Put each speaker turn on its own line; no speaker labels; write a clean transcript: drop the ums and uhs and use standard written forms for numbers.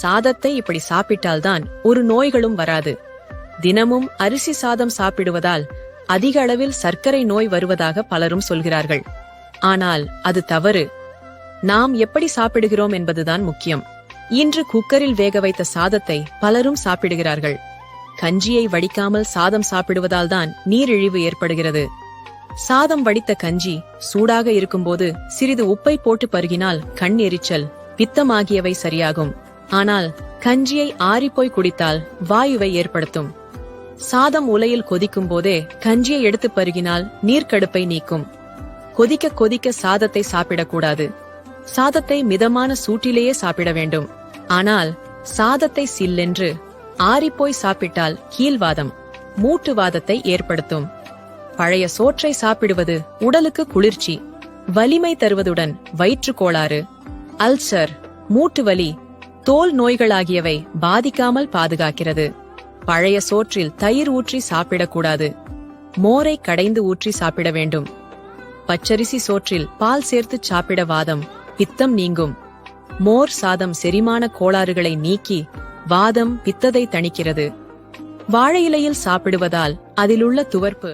சாதத்தை இப்படி சாப்பிட்டால்தான் ஒரு நோய்களும் வராது. தினமும் அரிசி சாதம் சாப்பிடுவதால் அதிக அளவில் சர்க்கரை நோய் வருவதாக பலரும் சொல்கிறார்கள். ஆனால் அது தவறு. நாம் எப்படி சாப்பிடுகிறோம் என்பதுதான் முக்கியம். இன்று குக்கரில் வேக வைத்த சாதத்தை பலரும் சாப்பிடுகிறார்கள். கஞ்சியை வடிக்காமல் சாதம் சாப்பிடுவதால் தான் நீரிழிவு ஏற்படுகிறது. சாதம் வடித்த கஞ்சி சூடாக இருக்கும்போது சிறிது உப்பை போட்டு பருகினால் கண் எரிச்சல், பித்தம் ஆகியவை சரியாகும். ஆனால் கஞ்சியை ஆறிப்போய் குடித்தால் வாயுவை ஏற்படுத்தும். சாதம் உலையில் கொதிக்கும் போதே கஞ்சியை எடுத்து பருகினால் நீர்க்கடுப்பை நீக்கும். கொதிக்க கொதிக்க சாதத்தை சாப்பிடக்கூடாது. சாதத்தை மிதமான சூட்டிலேயே சாப்பிட வேண்டும். ஆனால் சாதத்தை சில்லென்று ஆறிப்போய் சாப்பிட்டால் கீழ்வாதம், மூட்டுவாதத்தை ஏற்படுத்தும். பழைய சோற்றை சாப்பிடுவது உடலுக்கு குளிர்ச்சி, வலிமை தருவதுடன் வயிற்றுக் கோளாறு, அல்சர், மூட்டு வலி, தோல் நோய்களாகியவை பாதிக்காமல் பாதுகாக்கிறது. பழைய சோற்றில் தயிர் ஊற்றி சாப்பிடக்கூடாது. மோரை கடைந்து ஊற்றி சாப்பிட வேண்டும். பச்சரிசி சோற்றில் பால் சேர்த்து சாப்பிட வாதம், பித்தம் நீங்கும். மோர் சாதம் செரிமான கோளாறுகளை நீக்கி வாதம், பித்தத்தை தணிக்கிறது. வாழை இலையில் சாப்பிடுவதால் அதிலுள்ள துவர்ப்பு